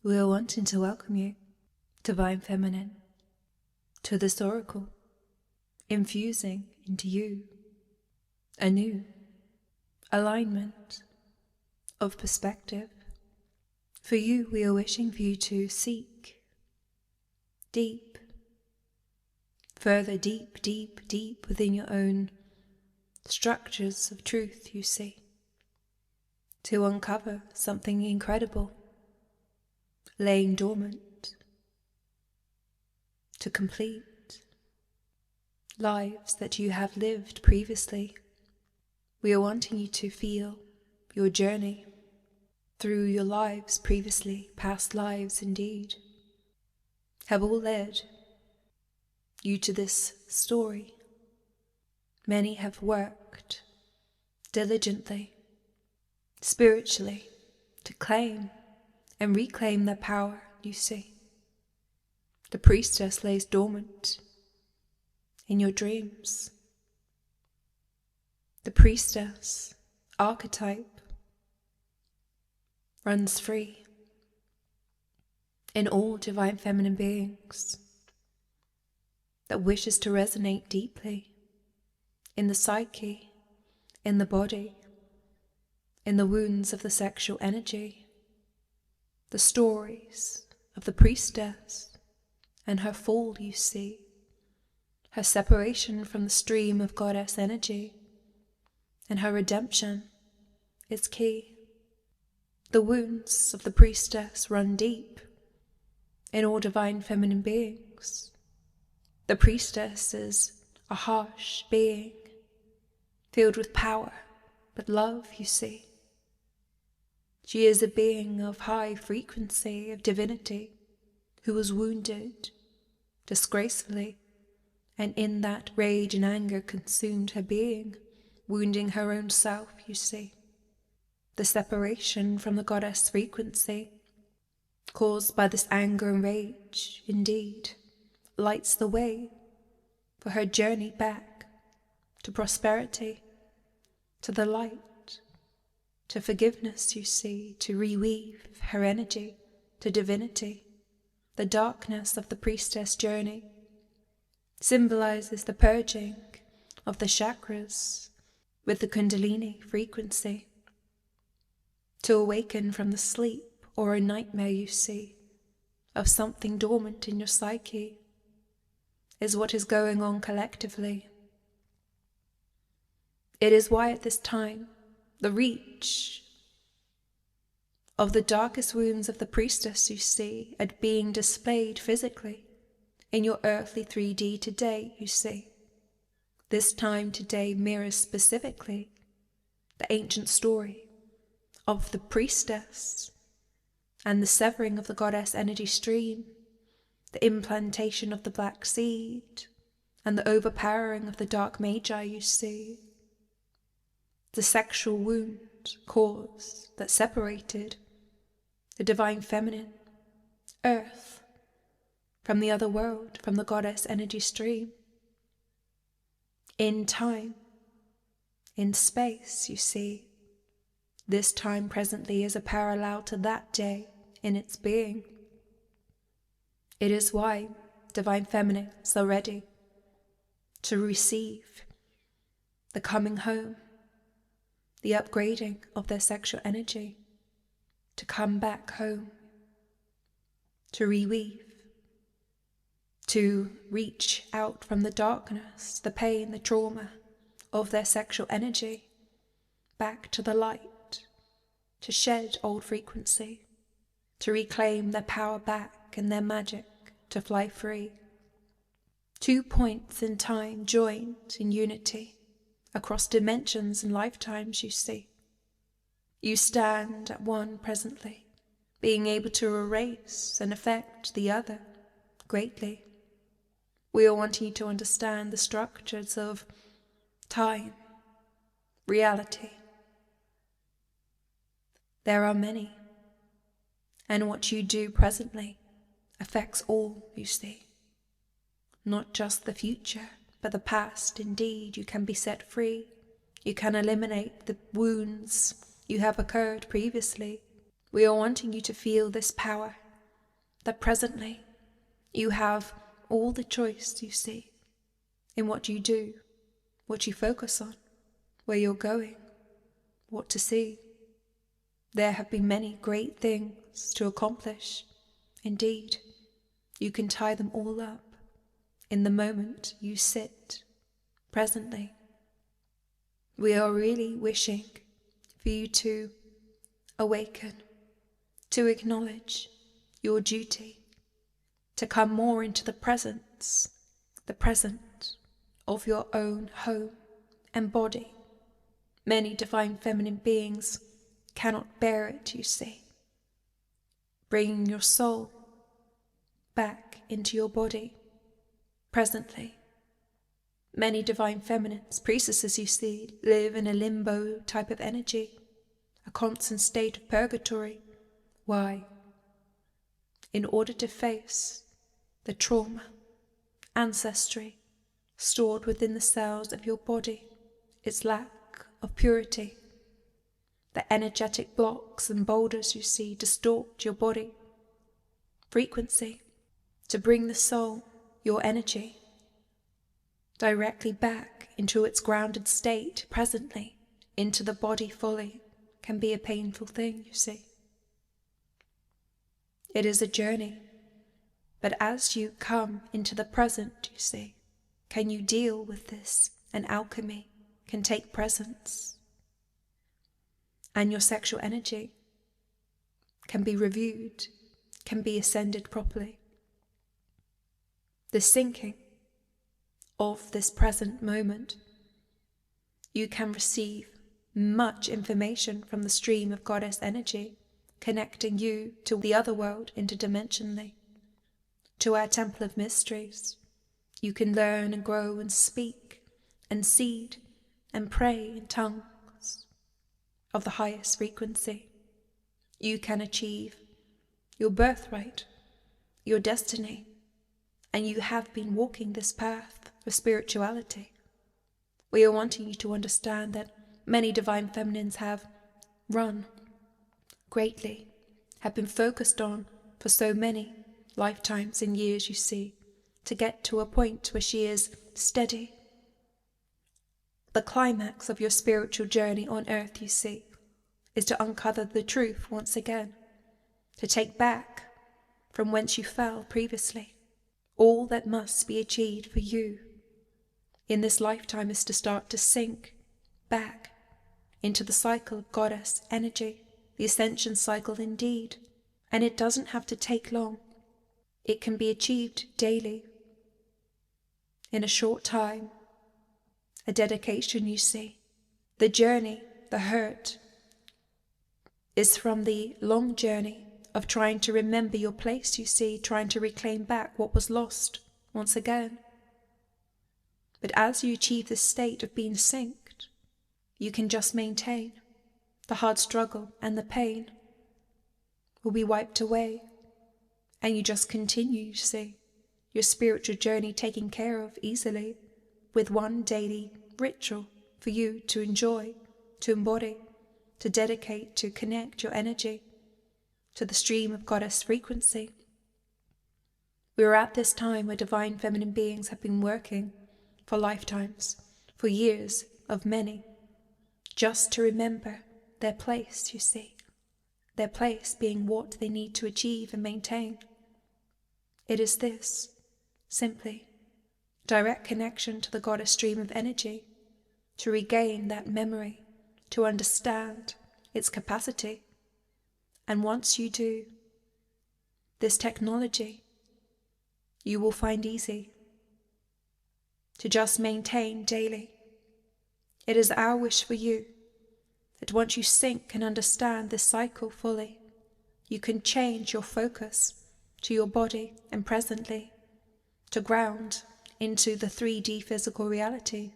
We are wanting to welcome you, Divine Feminine, to this oracle, infusing into you a new alignment of perspective. For you, we are wishing for you to seek deep, further deep, deep, deep within your own structures of truth, you see, to uncover something incredible, laying dormant, to complete lives that you have lived previously. We are wanting you to feel your journey through your lives previously, past lives indeed, have all led you to this story. Many have worked diligently, spiritually, to claim and reclaim their power, you see. The priestess lays dormant in your dreams. The priestess archetype runs free in all divine feminine beings that wishes to resonate deeply in the psyche, in the body, in the wounds of the sexual energy, the stories of the priestess and her fall, you see, her separation from the stream of goddess energy, and her redemption is key. The wounds of the priestess run deep in all divine feminine beings. The priestess is a harsh being, filled with power, but love, you see. She is a being of high frequency of divinity who was wounded disgracefully, and in that rage and anger consumed her being, wounding her own self, you see. The separation from the goddess frequency caused by this anger and rage, indeed, lights the way for her journey back to prosperity, to the light, to forgiveness, you see, to reweave her energy to divinity. The darkness of the priestess journey symbolizes the purging of the chakras with the Kundalini frequency, to awaken from the sleep or a nightmare, you see, of something dormant in your psyche, is what is going on collectively. It is why at this time, the reach of the darkest wounds of the priestess, you see, are being displayed physically in your earthly 3D today, you see. This time today mirrors specifically the ancient story of the priestess and the severing of the goddess energy stream, the implantation of the black seed, and the overpowering of the dark magi, you see. The sexual wound cause that separated the divine feminine, earth, from the other world, from the goddess energy stream. In time, in space, you see, this time presently is a parallel to that day in its being. It is why divine feminines are ready to receive the coming home, the upgrading of their sexual energy, to come back home, to reweave, to reach out from the darkness, the pain, the trauma of their sexual energy, back to the light, to shed old frequency, to reclaim their power back and their magic, to fly free. 2 points in time joined in unity, across dimensions and lifetimes, you see. You stand at one presently, being able to erase and affect the other greatly. We are wanting you to understand the structures of time, reality. There are many, and what you do presently affects all, you see. Not just the future, but the past. Indeed, you can be set free. You can eliminate the wounds you have occurred previously. We are wanting you to feel this power that presently you have all the choice, you see, in what you do, what you focus on, where you're going, what to see. There have been many great things to accomplish. Indeed, you can tie them all up in the moment you sit presently. We are really wishing for you to awaken, to acknowledge your duty, to come more into the present of your own home and body. Many divine feminine beings cannot bear it, you see. Bringing your soul back into your body presently. Many divine feminines, priestesses, you see, live in a limbo type of energy, a constant state of purgatory. Why? In order to face the trauma, ancestry, stored within the cells of your body, its lack of purity. The energetic blocks and boulders you see distort your body frequency to bring the soul, your energy, directly back into its grounded state presently, into the body fully, can be a painful thing, you see. It is a journey, but as you come into the present, you see, can you deal with this? And alchemy can take presence. And your sexual energy can be reviewed, can be ascended properly. The sinking of this present moment, you can receive much information from the stream of goddess energy, connecting you to the other world interdimensionally, to our temple of mysteries. You can learn and grow and speak and seed and pray in tongues of the highest frequency. You can achieve your birthright, your destiny, and you have been walking this path for spirituality. We are wanting you to understand that many divine feminines have run greatly, have been focused on for so many lifetimes and years, you see, to get to a point where she is steady. The climax of your spiritual journey on earth, you see, is to uncover the truth once again, to take back from whence you fell previously. All that must be achieved for you in this lifetime is to start to sink back into the cycle of goddess energy, the ascension cycle indeed. And it doesn't have to take long. It can be achieved daily, in a short time. A dedication, you see. The journey, the hurt, is from the long journey of trying to remember your place, you see, trying to reclaim back what was lost once again. But as you achieve this state of being synced, you can just maintain. The hard struggle and the pain will be wiped away, and you just continue, you see, your spiritual journey taken care of easily with one daily ritual for you to enjoy, to embody, to dedicate, to connect your energy to the stream of goddess frequency. We are at this time where divine feminine beings have been working for lifetimes, for years of many, just to remember their place, you see, their place being what they need to achieve and maintain. It is this, simply, direct connection to the goddess stream of energy, to regain that memory, to understand its capacity. And once you do, this technology, you will find easy to just maintain daily. It is our wish for you that once you sink and understand this cycle fully, you can change your focus to your body and presently to ground into the 3D physical reality,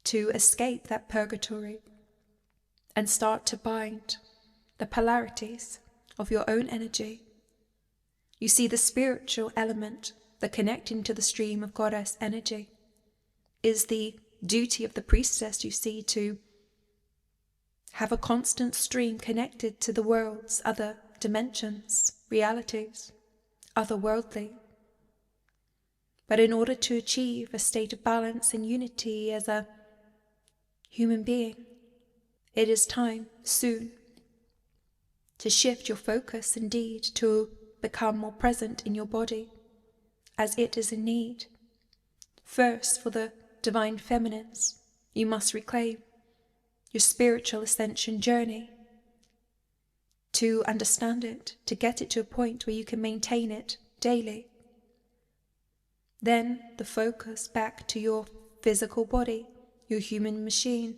to escape that purgatory and start to bind the polarities of your own energy. You see, the spiritual element, the connecting to the stream of goddess energy, is the duty of the priestess, you see, to have a constant stream connected to the world's other dimensions, realities. otherworldly. But in order to achieve a state of balance and unity as a human being, it is time soon to shift your focus indeed to become more present in your body as it is in need. First, for the divine feminines, you must reclaim your spiritual ascension journey, to understand it, to get it to a point where you can maintain it daily. Then the focus back to your physical body, your human machine,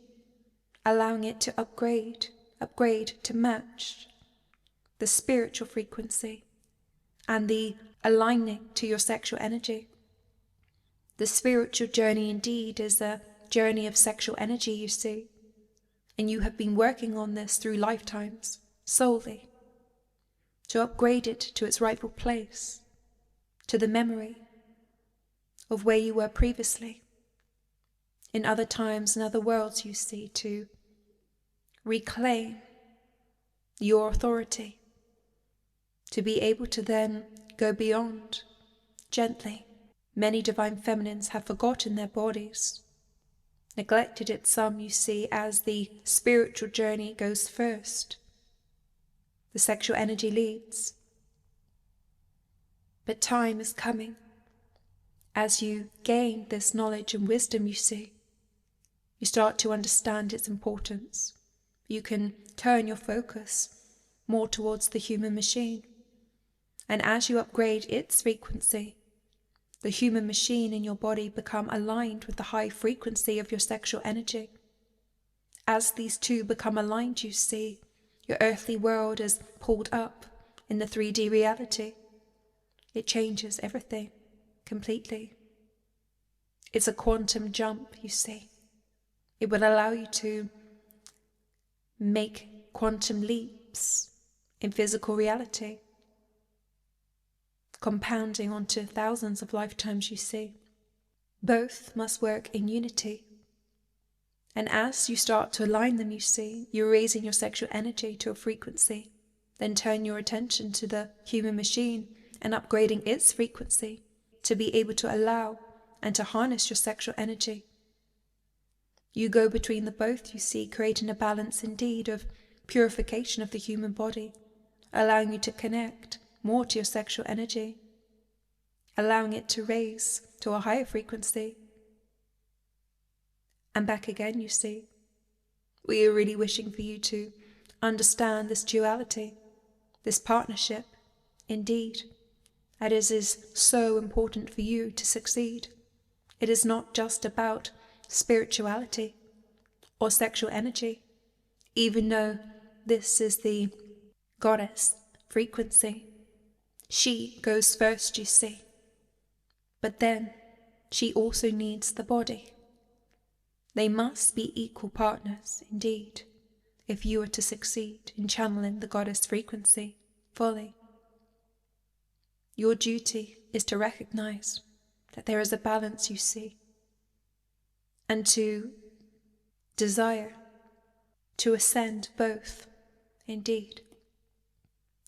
allowing it to upgrade to match the spiritual frequency and the aligning to your sexual energy. The spiritual journey indeed is a journey of sexual energy, you see, and you have been working on this through lifetimes solely to upgrade it to its rightful place, to the memory of where you were previously, in other times and other worlds, you see, to reclaim your authority, to be able to then go beyond gently. Many divine feminines have forgotten their bodies, neglected it some, you see, as the spiritual journey goes first. The sexual energy leads. But time is coming. As you gain this knowledge and wisdom, you see, you start to understand its importance. You can turn your focus more towards the human machine. And as you upgrade its frequency, the human machine in your body become aligned with the high frequency of your sexual energy. As these two become aligned, you see, your earthly world is pulled up in the 3D reality. It changes everything completely. It's a quantum jump, you see. It will allow you to make quantum leaps in physical reality, compounding onto thousands of lifetimes, you see. Both must work in unity. And as you start to align them, you see, you're raising your sexual energy to a frequency. Then turn your attention to the human machine and upgrading its frequency to be able to allow and to harness your sexual energy. You go between the both, you see, creating a balance indeed of purification of the human body, allowing you to connect more to your sexual energy, allowing it to raise to a higher frequency. And back again, you see. We are really wishing for you to understand this duality, this partnership, indeed. That it is so important for you to succeed. It is not just about spirituality or sexual energy, even though this is the goddess frequency. She goes first, you see. But then she also needs the body. They must be equal partners, indeed, if you are to succeed in channeling the goddess frequency fully. Your duty is to recognize that there is a balance, you see, and to desire to ascend both, indeed.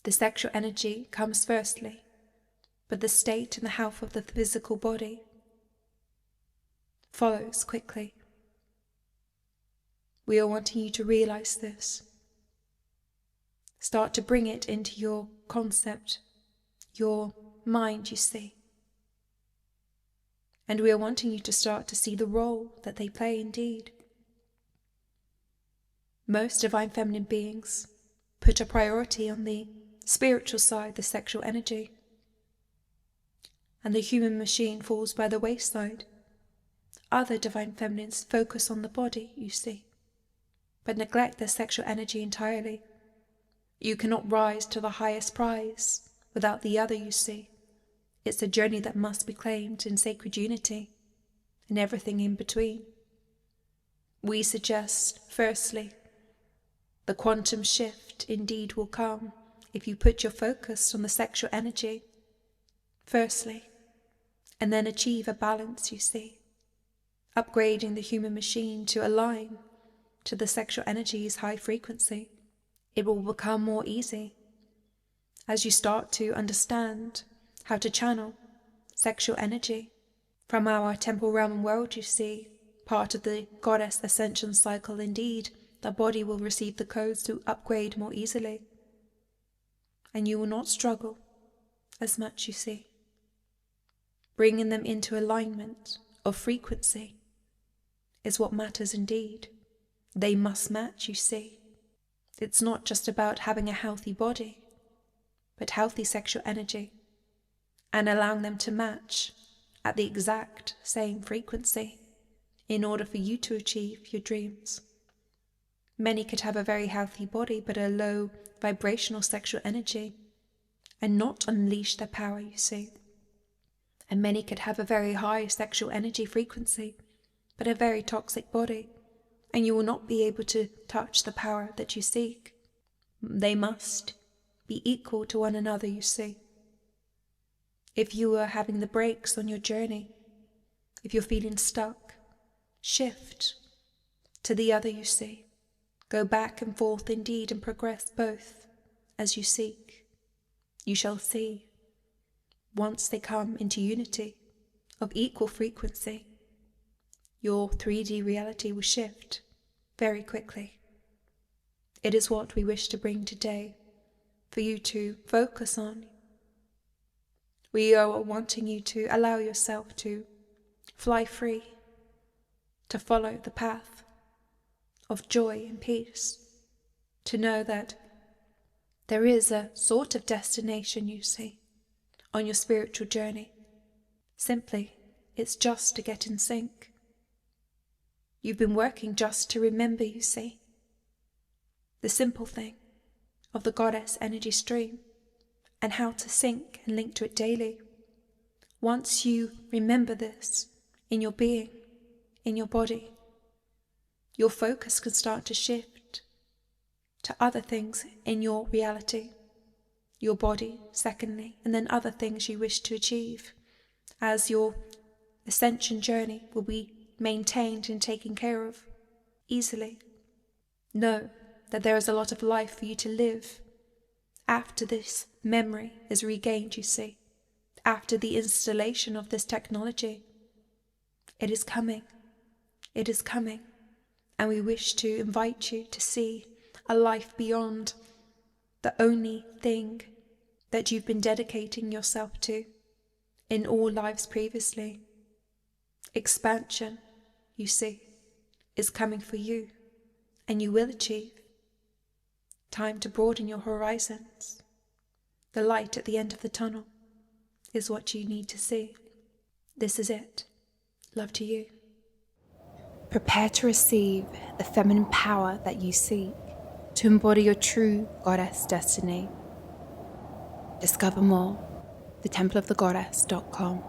The sexual energy comes firstly, but the state and the health of the physical body follows quickly. We are wanting you to realize this. Start to bring it into your concept, your mind, you see. And we are wanting you to start to see the role that they play indeed. Most divine feminine beings put a priority on the spiritual side, the sexual energy. And the human machine falls by the wayside. Other divine feminines focus on the body, you see, but neglect their sexual energy entirely. You cannot rise to the highest prize without the other, you see. It's a journey that must be claimed in sacred unity and everything in between. We suggest, firstly, the quantum shift indeed will come if you put your focus on the sexual energy, firstly, and then achieve a balance, you see, upgrading the human machine to align to the sexual energy's high frequency. It will become more easy as you start to understand how to channel sexual energy from our temporal realm and world, you see, part of the goddess ascension cycle. Indeed, the body will receive the codes to upgrade more easily, and you will not struggle as much, you see. Bringing them into alignment of frequency is what matters indeed. They must match, you see. It's not just about having a healthy body, but healthy sexual energy, and allowing them to match at the exact same frequency in order for you to achieve your dreams. Many could have a very healthy body but a low vibrational sexual energy and not unleash their power, you see. And many could have a very high sexual energy frequency but a very toxic body, and you will not be able to touch the power that you seek. They must be equal to one another, you see. If you are having the breaks on your journey, if you're feeling stuck, shift to the other, you see. Go back and forth indeed and progress both as you seek. You shall see, once they come into unity of equal frequency, your 3D reality will shift very quickly. It is what we wish to bring today for you to focus on. We are wanting you to allow yourself to fly free, to follow the path of joy and peace, to know that there is a sort of destination, you see, on your spiritual journey. Simply, it's just to get in sync. You've been working just to remember, you see, the simple thing of the goddess energy stream and how to sync and link to it daily. Once you remember this in your being, in your body, your focus can start to shift to other things in your reality, your body, secondly, and then other things you wish to achieve, as your ascension journey will be maintained and taken care of easily. Know that there is a lot of life for you to live after this memory is regained, you see, after the installation of this technology. It is coming, and we wish to invite you to see a life beyond the only thing that you've been dedicating yourself to in all lives previously. Expansion, you see, is coming for you, and you will achieve. Time to broaden your horizons. The light at the end of the tunnel is what you need to see. This is it. Love to you. Prepare to receive the feminine power that you seek to embody your true goddess destiny. Discover more, thetempleofthegoddess.com.